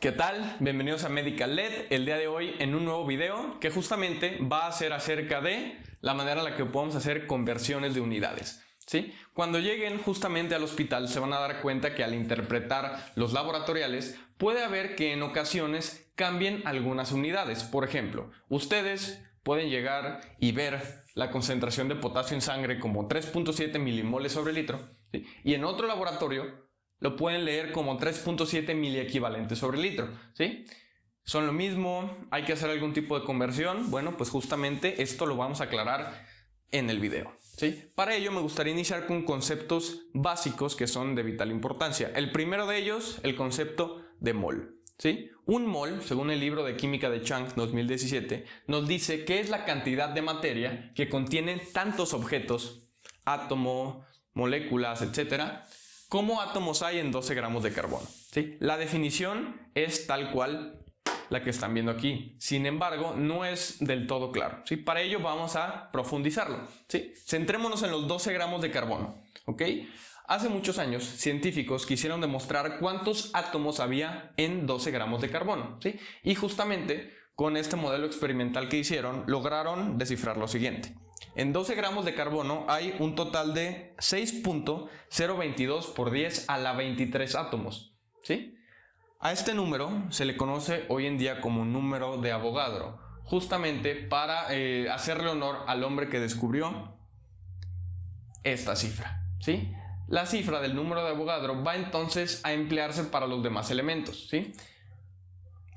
¿Qué tal? Bienvenidos a Medical LED. El día de hoy en un nuevo video que justamente va a ser acerca de la manera en la que podemos hacer conversiones de unidades. ¿Sí? Cuando lleguen justamente al hospital se van a dar cuenta que al interpretar los laboratoriales puede haber que en ocasiones cambien algunas unidades. Por ejemplo, ustedes pueden llegar y ver la concentración de potasio en sangre como 3.7 milimoles sobre litro, ¿sí? Y en otro laboratorio lo pueden leer como 3.7 miliequivalentes sobre litro, ¿sí? Son lo mismo, hay que hacer algún tipo de conversión. Bueno, pues justamente esto lo vamos a aclarar en el video, ¿sí? Para ello me gustaría iniciar con conceptos básicos que son de vital importancia. El primero de ellos, el concepto de mol, ¿sí? Un mol, según el libro de química de Chang 2017, nos dice que es la cantidad de materia que contiene tantos objetos, átomo, moléculas, etcétera, como átomos hay en 12 gramos de carbono, ¿sí? La definición es tal cual la que están viendo aquí. Sin embargo, no es del todo claro, ¿sí? Para ello vamos a profundizarlo, ¿sí? Centrémonos en los 12 gramos de carbono, ¿ok? Hace muchos años, científicos quisieron demostrar cuántos átomos había en 12 gramos de carbono, ¿sí? Y justamente con este modelo experimental que hicieron, lograron descifrar lo siguiente. En 12 gramos de carbono hay un total de 6.022 por 10 a la 23 átomos, ¿sí? A este número se le conoce hoy en día como número de Avogadro, justamente para hacerle honor al hombre que descubrió esta cifra, ¿sí? La cifra del número de Avogadro va entonces a emplearse para los demás elementos, ¿sí?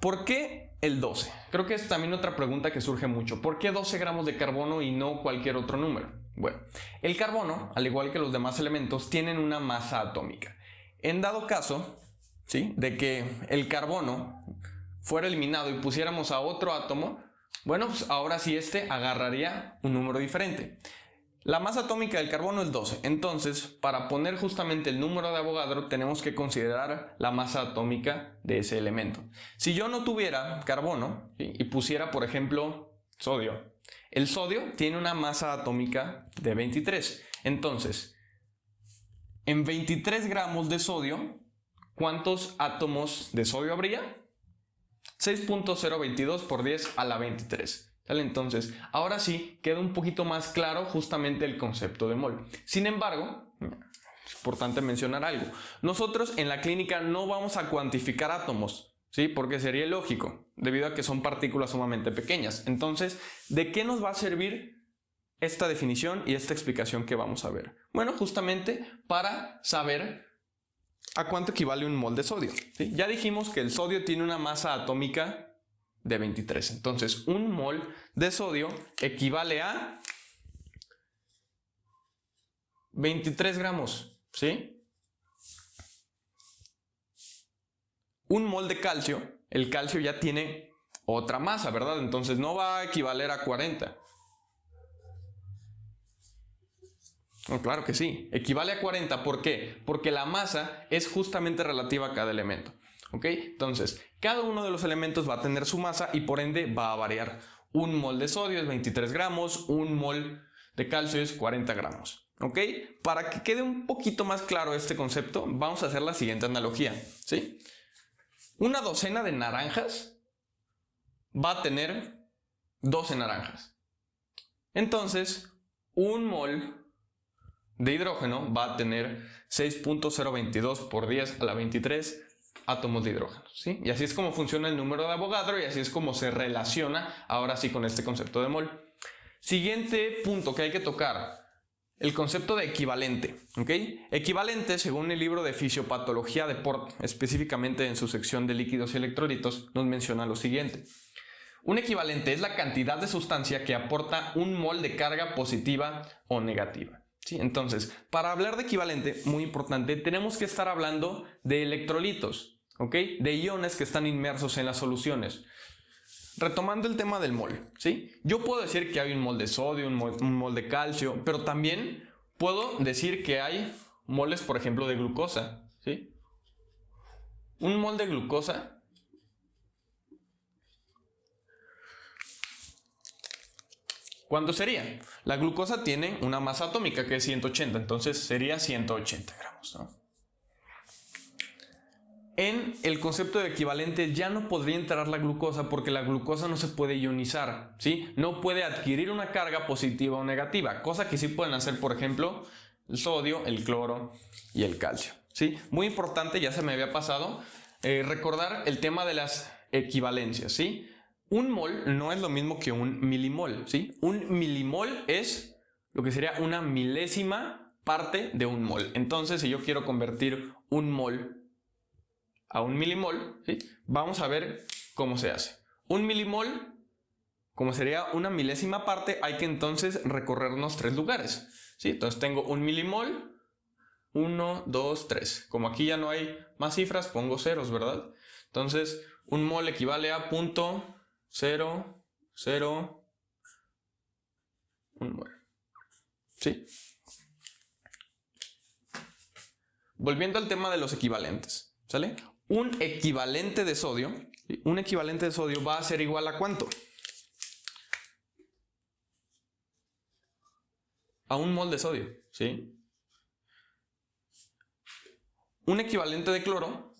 ¿Por qué el 12? Creo que es también otra pregunta que surge mucho. ¿Por qué 12 gramos de carbono y no cualquier otro número? Bueno, el carbono, al igual que los demás elementos, tienen una masa atómica. En dado caso, ¿sí?, de que el carbono fuera eliminado y pusiéramos a otro átomo, bueno, pues ahora sí este agarraría un número diferente. La masa atómica del carbono es 12, entonces para poner justamente el número de Avogadro tenemos que considerar la masa atómica de ese elemento. Si yo no tuviera carbono, ¿sí?, y pusiera por ejemplo sodio, el sodio tiene una masa atómica de 23, entonces en 23 gramos de sodio, ¿cuántos átomos de sodio habría? 6.022 por 10 a la 23. ¿Sale? Entonces, ahora sí queda un poquito más claro justamente el concepto de mol. Sin embargo, es importante mencionar algo. Nosotros en la clínica no vamos a cuantificar átomos, ¿sí? Porque sería ilógico, debido a que son partículas sumamente pequeñas. Entonces, ¿de qué nos va a servir esta definición y esta explicación que vamos a ver? Bueno, justamente para saber a cuánto equivale un mol de sodio, ¿sí? Ya dijimos que el sodio tiene una masa atómica de 23. Entonces, un mol de sodio equivale a 23 gramos, ¿sí? Un mol de calcio, el calcio ya tiene otra masa, ¿verdad? Entonces, no va a equivaler a 40. No, claro que sí, equivale a 40. ¿Por qué? Porque la masa es justamente relativa a cada elemento. ¿Ok? Entonces, cada uno de los elementos va a tener su masa y por ende va a variar. Un mol de sodio es 23 gramos, un mol de calcio es 40 gramos. ¿Ok? Para que quede un poquito más claro este concepto, vamos a hacer la siguiente analogía, ¿sí? Una docena de naranjas va a tener 12 naranjas. Entonces, un mol de hidrógeno va a tener 6.022 por 10 a la 23 átomos de hidrógeno, ¿sí? Y así es como funciona el número de Avogadro y así es como se relaciona ahora sí con este concepto de mol. Siguiente punto que hay que tocar, el concepto de equivalente, ¿ok? Equivalente, según el libro de Fisiopatología de Port, específicamente en su sección de líquidos y electrolitos, nos menciona lo siguiente. Un equivalente es la cantidad de sustancia que aporta un mol de carga positiva o negativa. Sí, entonces, para hablar de equivalente, muy importante, tenemos que estar hablando de electrolitos, ¿ok? De iones que están inmersos en las soluciones. Retomando el tema del mol, ¿sí? Yo puedo decir que hay un mol de sodio, un mol de calcio, pero también puedo decir que hay moles, por ejemplo, de glucosa, ¿sí? Un mol de glucosa ¿cuánto sería? La glucosa tiene una masa atómica que es 180, entonces sería 180 gramos, ¿no? En el concepto de equivalente ya no podría entrar la glucosa porque la glucosa no se puede ionizar, ¿sí? No puede adquirir una carga positiva o negativa, cosa que sí pueden hacer, por ejemplo, el sodio, el cloro y el calcio, ¿sí? Muy importante, ya se me había pasado, recordar el tema de las equivalencias, ¿sí? Un mol no es lo mismo que un milimol, ¿sí? Un milimol es lo que sería una milésima parte de un mol. Entonces, si yo quiero convertir un mol a un milimol, ¿sí? Vamos a ver cómo se hace. Un milimol, como sería una milésima parte, hay que entonces recorrernos 3 lugares, ¿sí? Entonces tengo un milimol, 1, 2, 3. Como aquí ya no hay más cifras, pongo ceros, ¿verdad? Entonces, un mol equivale a 0.001 mol, ¿sí? Volviendo al tema de los equivalentes, ¿sale? Un equivalente de sodio va a ser igual a ¿cuánto? A un mol de sodio, ¿sí? Un equivalente de cloro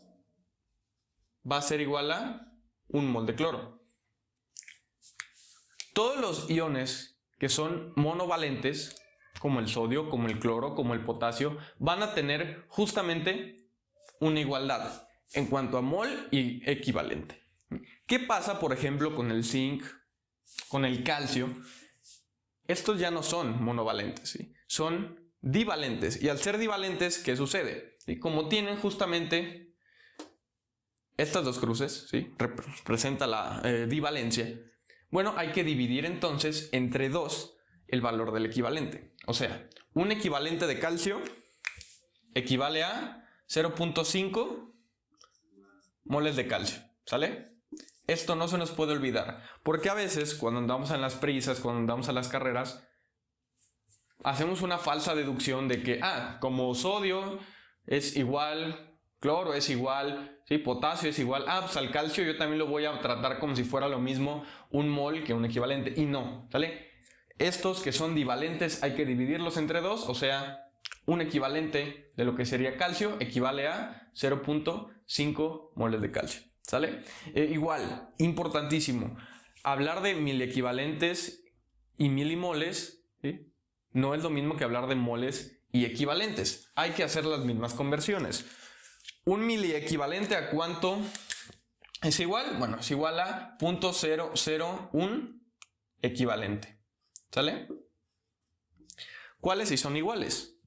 va a ser igual a un mol de cloro. Todos los iones que son monovalentes, como el sodio, como el cloro, como el potasio, van a tener justamente una igualdad en cuanto a mol y equivalente. ¿Qué pasa, por ejemplo, con el zinc, con el calcio? Estos ya no son monovalentes, ¿sí? Son divalentes. Y al ser divalentes, ¿qué sucede? ¿Sí? Como tienen justamente estas dos cruces, ¿sí? Representa la divalencia. Bueno, hay que dividir entonces entre 2 el valor del equivalente. O sea, un equivalente de calcio equivale a 0.5 moles de calcio, ¿sale? Esto no se nos puede olvidar, porque a veces cuando andamos en las prisas, cuando andamos a las carreras, hacemos una falsa deducción de que, como sodio es igual, cloro es igual, ¿sí? Potasio es igual, pues al calcio yo también lo voy a tratar como si fuera lo mismo un mol que un equivalente, y no, ¿sale? Estos que son divalentes hay que dividirlos entre 2, o sea, un equivalente de lo que sería calcio equivale a 0.5 moles de calcio, ¿sale? Igual, importantísimo, hablar de miliequivalentes y milimoles, ¿sí? No es lo mismo que hablar de moles y equivalentes. Hay que hacer las mismas conversiones. ¿Un miliequivalente a cuánto es igual? Bueno, es igual a 0.001 equivalente, ¿sale? ¿Cuáles sí son iguales?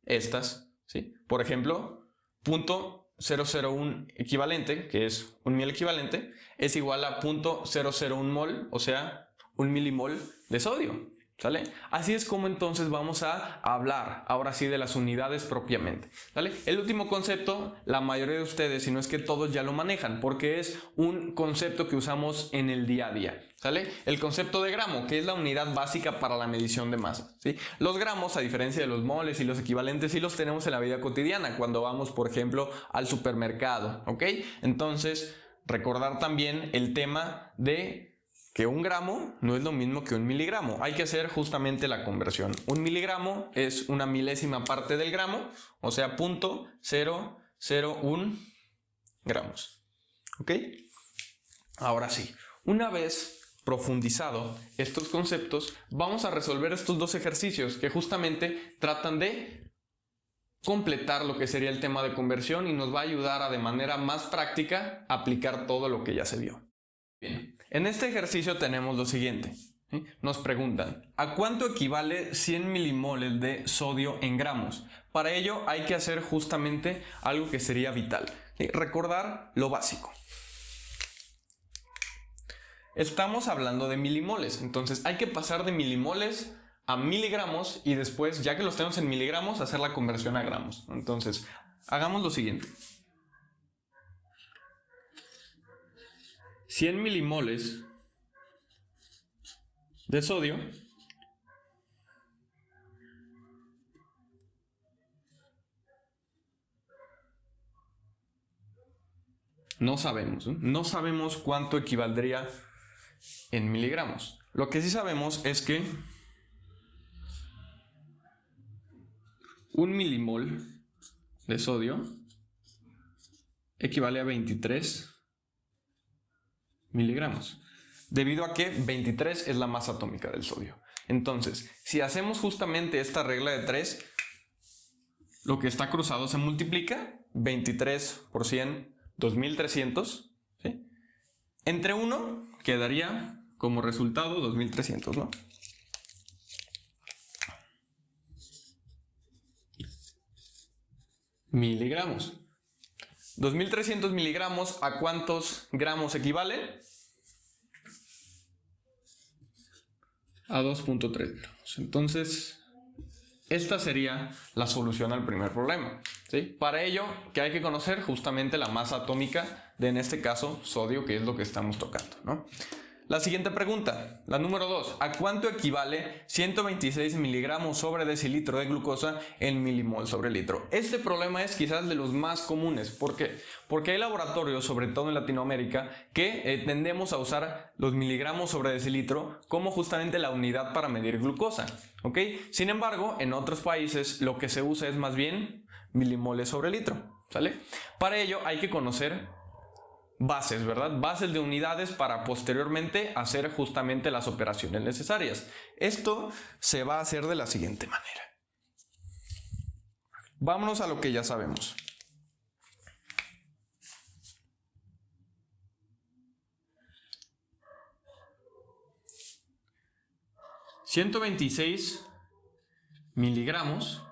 Estas, ¿sí? Por ejemplo, 0.001 equivalente, que es un mil equivalente, es igual a 0.001 mol, o sea, un milimol de sodio, ¿sale? Así es como entonces vamos a hablar ahora sí de las unidades propiamente, ¿sale? El último concepto, la mayoría de ustedes, si no es que todos ya lo manejan, porque es un concepto que usamos en el día a día, ¿sale? El concepto de gramo, que es la unidad básica para la medición de masa, ¿sí? Los gramos, a diferencia de los moles y los equivalentes, sí los tenemos en la vida cotidiana, cuando vamos, por ejemplo, al supermercado, ¿ok? Entonces, recordar también el tema de que un gramo no es lo mismo que un miligramo. Hay que hacer justamente la conversión. Un miligramo es una milésima parte del gramo, o sea, 0.001 gramos. ¿Ok? Ahora sí, una vez profundizado estos conceptos, vamos a resolver estos 2 ejercicios que justamente tratan de completar lo que sería el tema de conversión y nos va a ayudar a de manera más práctica aplicar todo lo que ya se vio. Bien, en este ejercicio tenemos lo siguiente, ¿sí? Nos preguntan, ¿a cuánto equivale 100 milimoles de sodio en gramos? Para ello hay que hacer justamente algo que sería vital, ¿sí? Recordar lo básico. Estamos hablando de milimoles, entonces hay que pasar de milimoles a miligramos y después, ya que los tenemos en miligramos, hacer la conversión a gramos. Entonces, hagamos lo siguiente. 100 milimoles de sodio no sabemos cuánto equivaldría en miligramos. Lo que sí sabemos es que un milimol de sodio equivale a 23 miligramos, debido a que 23 es la masa atómica del sodio. Entonces, si hacemos justamente esta regla de 3, lo que está cruzado se multiplica, 23 por 100, 2300, ¿sí? Entre 1 quedaría como resultado 2300, ¿no? Miligramos. 2300 miligramos, ¿a cuántos gramos equivale? A 2.3 gramos. Entonces, esta sería la solución al primer problema, ¿sí? Para ello, que hay que conocer justamente la masa atómica de, en este caso, sodio, que es lo que estamos tocando, ¿no? La siguiente pregunta, la número 2. ¿A cuánto equivale 126 miligramos sobre decilitro de glucosa en milimol sobre litro? Este problema es quizás de los más comunes. ¿Por qué? Porque hay laboratorios, sobre todo en Latinoamérica, que tendemos a usar los miligramos sobre decilitro como justamente la unidad para medir glucosa, ¿ok? Sin embargo, en otros países lo que se usa es más bien milimoles sobre litro, ¿sale? Para ello hay que conocer bases, ¿verdad? Bases de unidades para posteriormente hacer justamente las operaciones necesarias. Esto se va a hacer de la siguiente manera. Vámonos a lo que ya sabemos. $126 miligramos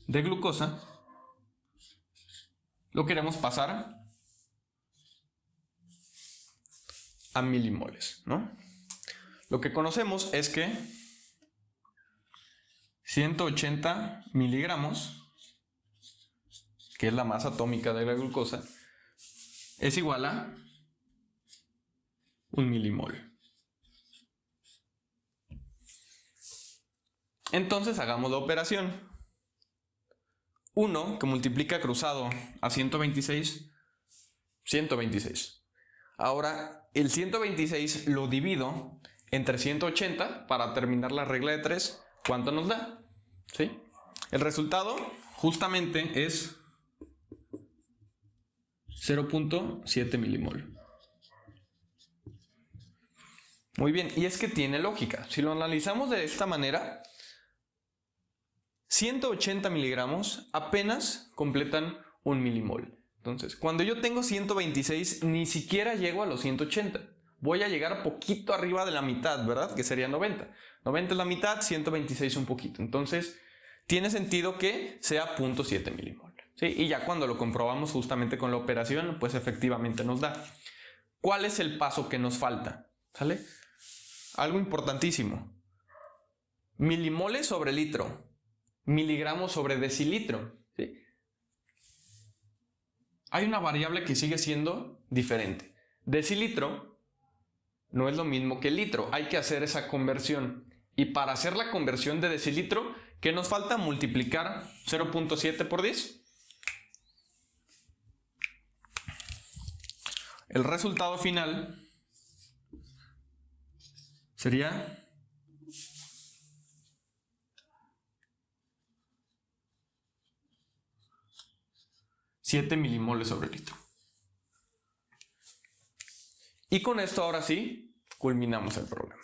de glucosa lo queremos pasar a milimoles, ¿no? Lo que conocemos es que 180 miligramos, que es la masa atómica de la glucosa, es igual a 1 milimol. Entonces hagamos la operación. 1 que multiplica cruzado a 126, 126. Ahora, el 126 lo divido entre 180 para terminar la regla de 3. ¿Cuánto nos da? ¿Sí? El resultado justamente es 0.7 milimol. Muy bien, y es que tiene lógica. Si lo analizamos de esta manera, 180 miligramos apenas completan 1 milimol. Entonces, cuando yo tengo 126, ni siquiera llego a los 180. Voy a llegar poquito arriba de la mitad, ¿verdad? Que sería 90. 90 es la mitad, 126 un poquito. Entonces, tiene sentido que sea 0.7 milimol, ¿sí? Y ya cuando lo comprobamos justamente con la operación, pues efectivamente nos da. ¿Cuál es el paso que nos falta? ¿Sale? Algo importantísimo. Milimoles sobre litro. Miligramos sobre decilitro, ¿sí? Hay una variable que sigue siendo diferente. Decilitro no es lo mismo que litro. Hay que hacer esa conversión. Y para hacer la conversión de decilitro, ¿qué nos falta? Multiplicar 0.7 por 10. El resultado final sería 7 milimoles sobre litro. Y con esto ahora sí, culminamos el problema.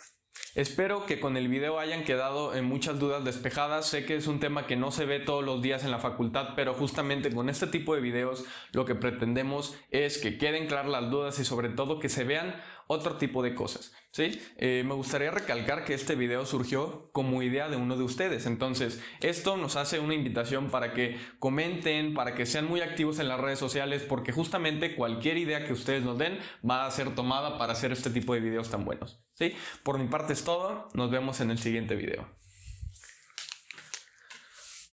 Espero que con el video hayan quedado muchas dudas despejadas. Sé que es un tema que no se ve todos los días en la facultad, pero justamente con este tipo de videos lo que pretendemos es que queden claras las dudas y sobre todo que se vean otro tipo de cosas, ¿sí? Me gustaría recalcar que este video surgió como idea de uno de ustedes. Entonces, esto nos hace una invitación para que comenten, para que sean muy activos en las redes sociales, porque justamente cualquier idea que ustedes nos den va a ser tomada para hacer este tipo de videos tan buenos, ¿sí? Por mi parte es todo. Nos vemos en el siguiente video.